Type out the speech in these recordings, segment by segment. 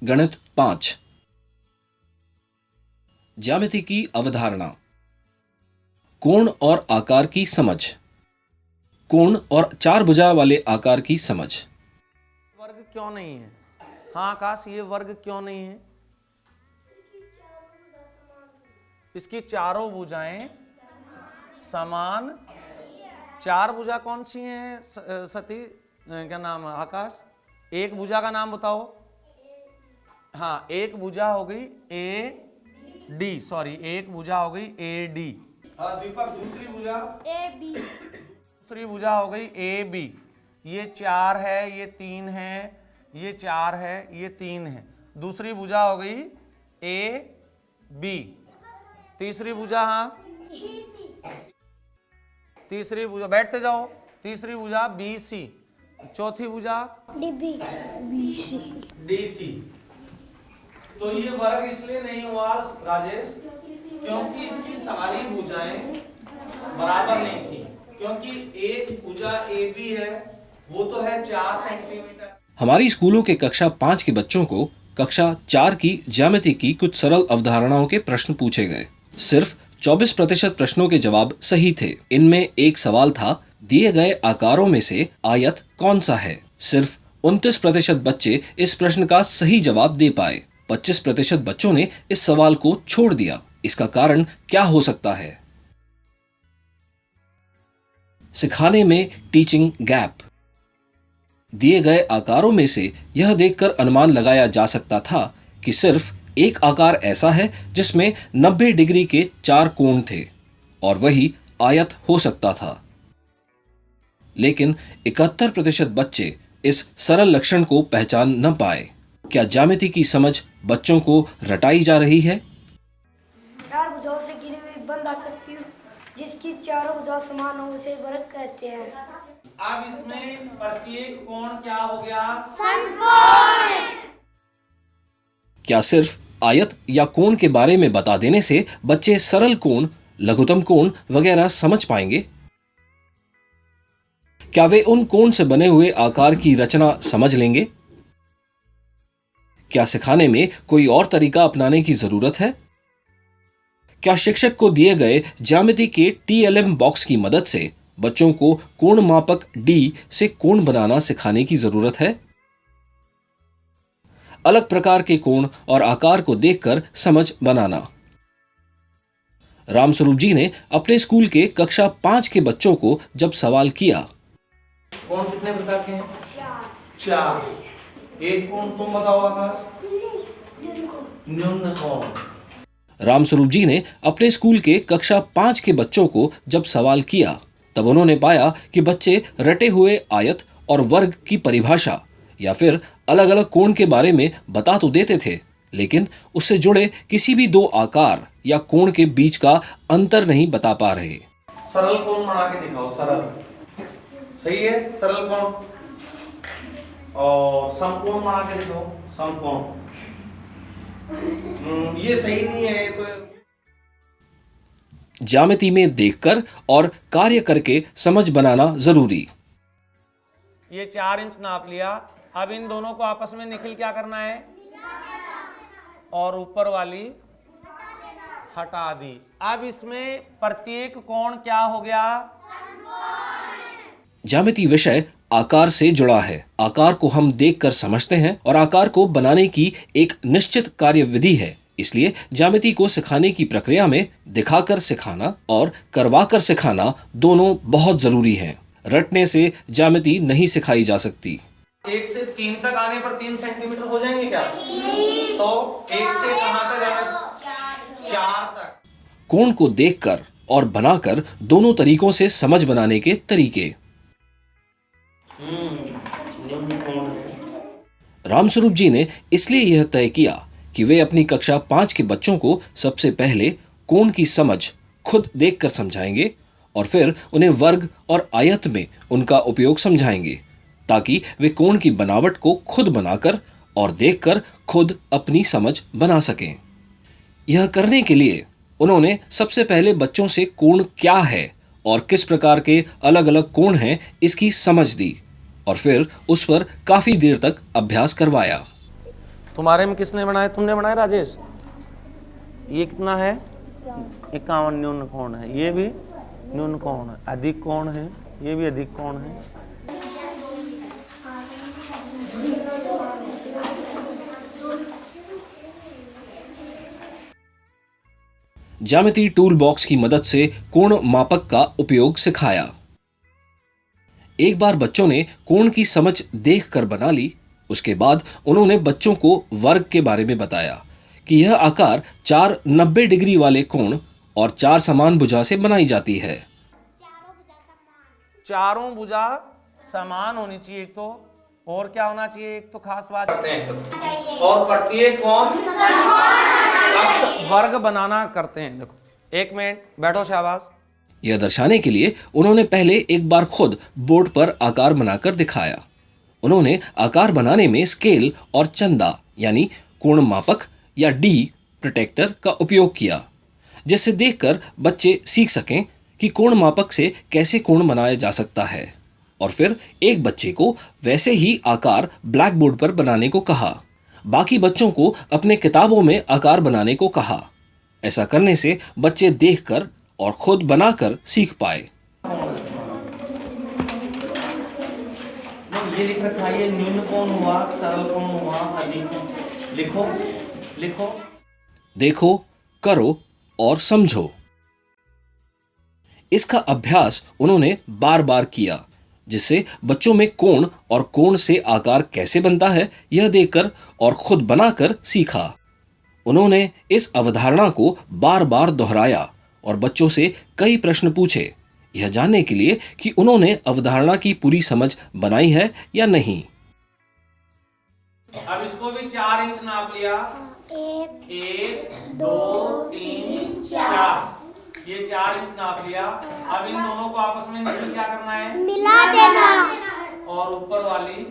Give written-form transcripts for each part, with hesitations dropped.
गणित 5। ज्यामिति की अवधारणा। कोण और आकार की समझ। कोण और चार भुजा वाले आकार की समझ। वर्ग क्यों नहीं है? हाँ आकाश, ये वर्ग क्यों नहीं है? इसकी चारों भुजाएं समान। चार भुजा कौन सी हैं सती? क्या नाम है आकाश? एक भुजा का नाम बताओ। हाँ, एक भुजा हो गई ए डी, सॉरी एक भुजा हो गई ए डी। दीपक, दूसरी भुजा ए बी। दूसरी भुजा हो गई ए बी। ये चार है, ये तीन है, ये चार है, ये तीन है। दूसरी भुजा हो गई ए बी। तीसरी भुजा, हाँ तीसरी भुजा, बैठते जाओ। तीसरी भुजा बी सी। चौथी भुजा D B C D C. तो ये वर्ग इसलिए नहीं हुआ राजेश, क्योंकि इसकी सारी भुजाएं बराबर नहीं थी। क्योंकि एक भुजा ए बी है, वो तो है 4 सेंटीमीटर। हमारी स्कूलों के कक्षा 5 के बच्चों को कक्षा 4 की ज्यामिति की कुछ सरल अवधारणाओं के प्रश्न पूछे गए। सिर्फ 24% प्रश्नों के जवाब सही थे। इनमें एक सवाल था, दिए गए आकारों में से आयत कौन सा है? सिर्फ 29% बच्चे इस प्रश्न का सही जवाब दे पाए। 25% बच्चों ने इस सवाल को छोड़ दिया। इसका कारण क्या हो सकता है? सिखाने में टीचिंग गैप। दिए गए आकारों में से यह देखकर अनुमान लगाया जा सकता था कि सिर्फ एक आकार ऐसा है जिसमें 90 डिग्री के 4 कोण थे और वही आयत हो सकता था। लेकिन 71% बच्चे इस सरल लक्षण को पहचान न पाए। क्या ज्यामिति की समझ बच्चों को रटाई जा रही है? चार भुजाओं से घिरी हुई बंद आकृति जिसकी चारों भुजा समान हो उसे वर्ग कहते हैं। अब इसमें प्रत्येक कोण क्या हो गया? समकोण। क्या सिर्फ आयत या कोण के बारे में बता देने से बच्चे सरल कोण, लघुत्तम कोण वगैरह समझ पाएंगे? क्या वे उन कोण से बने हुए आकार की रचना समझ लेंगे? क्या सिखाने में कोई और तरीका अपनाने की जरूरत है? क्या शिक्षक को दिए गए ज्यामिति के TLM बॉक्स की मदद से बच्चों को कोण मापक D से कोण बनाना सिखाने की जरूरत है? अलग प्रकार के कोण और आकार को देखकर समझ बनाना। रामस्वरूप जी ने अपने स्कूल के कक्षा 5 के बच्चों को जब सवाल किया, कोण कितने प्रकार के हैं? 4। एक कोण तुम बताओ आकाश। न्यून कोण। रामस्वरूप जी ने अपने स्कूल के कक्षा 5 के बच्चों को जब सवाल किया तब उन्होंने पाया कि बच्चे रटे हुए आयत और वर्ग की परिभाषा या फिर अलग अलग कोण के बारे में बता तो देते थे, लेकिन उससे जुड़े किसी भी दो आकार या कोण के बीच का अंतर नहीं बता पा रहे। सरल कोण बना के दिखाओ। सरल, सही है, सरल कोण। और समकोण बना के दिखाओ। समकोण, ये सही नहीं है। तो ज्यामिति में देखकर और कार्य करके समझ बनाना जरूरी। ये 4 इंच नाप लिया। अब इन दोनों को आपस में निखिल क्या करना है? और ऊपर वाली हटा दी। अब इसमें प्रत्येक कोण क्या हो गया? ज्यामिति विषय आकार से जुड़ा है। आकार को हम देखकर समझते हैं और आकार को बनाने की एक निश्चित कार्यविधि है। इसलिए ज्यामिति को सिखाने की प्रक्रिया में दिखाकर सिखाना और करवाकर सिखाना दोनों बहुत जरूरी हैं। रटने से ज्यामिति नहीं सिखाई जा सकती। 1 से 3 तक आने पर 3 सेंटीमीटर हो जाएंगे क्या? तो 1 से कहां तक जाना? 4 तक। कोण को देखकर और बनाकर दोनों तरीकों से समझ बनाने के तरीके। रामस्वरूप जी ने इसलिए यह तय किया कि वे अपनी कक्षा 5 के बच्चों को सबसे पहले कोण की समझ खुद देखकर समझाएंगे और फिर उन्हें वर्ग और आयत में उनका उपयोग समझाएंगे, ताकि वे कोण की बनावट को खुद बनाकर और देखकर खुद अपनी समझ बना सकें। यह करने के लिए उन्होंने सबसे पहले बच्चों से कोण क्या है और किस प्रकार के अलग अलग कोण हैं इसकी समझ दी और फिर उस पर काफी देर तक अभ्यास करवाया। तुम्हारे में किसने बनाया? तुमने बनाया राजेश। ये कितना है? 51 न्यून कोण है। ये भी न्यून कोण है। अधिक कोण है, ये भी अधिक कोण है। ज्यामिति टूल बॉक्स की मदद से कोण मापक का उपयोग सिखाया। एक बार बच्चों ने कोण की समझ देखकर बना ली। उसके बाद उन्होंने बच्चों को वर्ग के बारे में बताया कि यह आकार 4 90 डिग्री वाले कोण और 4 समान भुजा से बनाई जाती है। चारों भुजा समान होनी चाहिए एक तो, और क्या होना चाहिए? एक तो खास बात करते हैं और प्रत्येक कोण वर्ग बनाना करते हैं। देखो, एक मिनट बैठो, शाबाश। यह दर्शाने के लिए उन्होंने पहले एक बार खुद बोर्ड पर आकार बनाकर दिखाया। उन्होंने आकार बनाने में स्केल और चंदा यानी कोण मापक या डी प्रोटेक्टर का उपयोग किया, जिससे देखकर बच्चे सीख सकें कि कोण मापक से कैसे कोण बनाया जा सकता है। और फिर एक बच्चे को वैसे ही आकार ब्लैक बोर्ड पर बनाने को कहा। बाकी बच्चों को अपने किताबों में आकार बनाने को कहा। ऐसा करने से बच्चे देखकर और खुद बनाकर सीख पाए। ये लिख रखा है, ये न्यून कोण हुआ, सरल कोण हुआ, अधिक कोण। लिखो लिखो। देखो, करो और समझो। इसका अभ्यास उन्होंने बार बार किया, जिससे बच्चों में कोण और कोण से आकार कैसे बनता है यह देखकर और खुद बनाकर सीखा। उन्होंने इस अवधारणा को बार बार दोहराया और बच्चों से कई प्रश्न पूछे, यह जानने के लिए कि उन्होंने अवधारणा की पूरी समझ बनाई है या नहीं। अब इसको भी 4 इंच नाप लिया। 1 2 3 4, ये 4 इंच नाप लिया। अब इन दोनों को आपस में क्या करना है? मिला देना और ऊपर वाली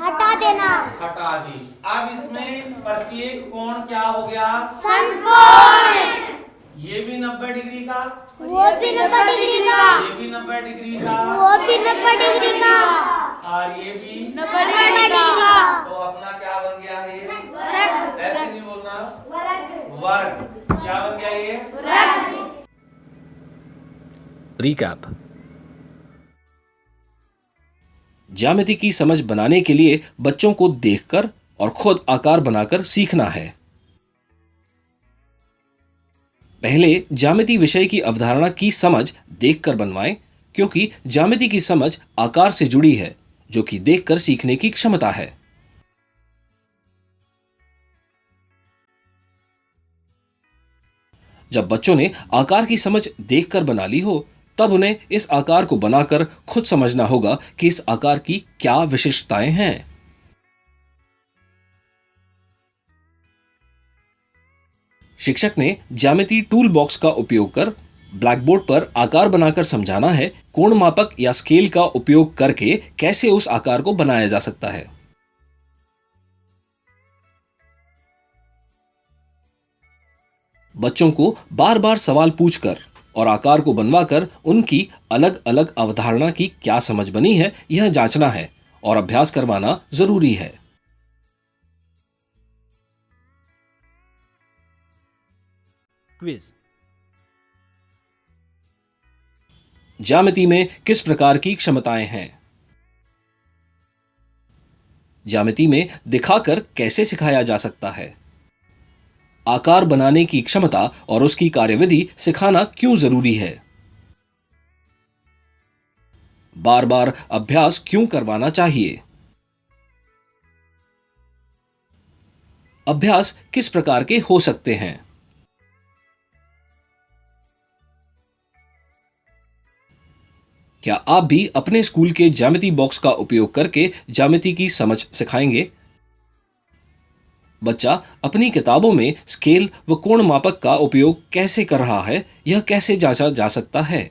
हटा देना। हटा दी। अब इसमें प्रत्येक कोण क्या हो गया? समकोण। ये भी 90 डिग्री का, वो भी 90 डिग्री का, ये भी 90 डिग्री का, वो भी 90 डिग्री का, और ये भी 90 डिग्री का। तो अपना क्या बन गया है? वर्ग। ऐसे नहीं बोलना, वर्ग। वर्ग। क्या बन गया ये? वर्ग। रिकैप। ज्यामिति की समझ बनाने के लिए बच्चों को देखकर और खुद आकार बनाकर सीखना है। पहले ज्यामिति विषय की अवधारणा की समझ देखकर बनवाएं, क्योंकि ज्यामिति की समझ आकार से जुड़ी है, जो कि देखकर सीखने की क्षमता है। जब बच्चों ने आकार की समझ देखकर बना ली हो, तब उन्हें इस आकार को बनाकर खुद समझना होगा कि इस आकार की क्या विशेषताएं हैं। शिक्षक ने ज्यामिति टूल बॉक्स का उपयोग कर ब्लैक बोर्ड पर आकार बनाकर समझाना है कोण मापक या स्केल का उपयोग करके कैसे उस आकार को बनाया जा सकता है। बच्चों को बार बार सवाल पूछकर और आकार को बनवाकर उनकी अलग अलग अवधारणा की क्या समझ बनी है यह जांचना है और अभ्यास करवाना जरूरी है। क्विज। ज्यामिति में किस प्रकार की क्षमताएं हैं? ज्यामिति में दिखाकर कैसे सिखाया जा सकता है? आकार बनाने की क्षमता और उसकी कार्यविधि सिखाना क्यों जरूरी है? बार बार अभ्यास क्यों करवाना चाहिए? अभ्यास किस प्रकार के हो सकते हैं? क्या आप भी अपने स्कूल के ज्यामिति बॉक्स का उपयोग करके ज्यामिति की समझ सिखाएंगे? बच्चा अपनी किताबों में स्केल व कोण मापक का उपयोग कैसे कर रहा है, यह कैसे जांचा जा सकता है?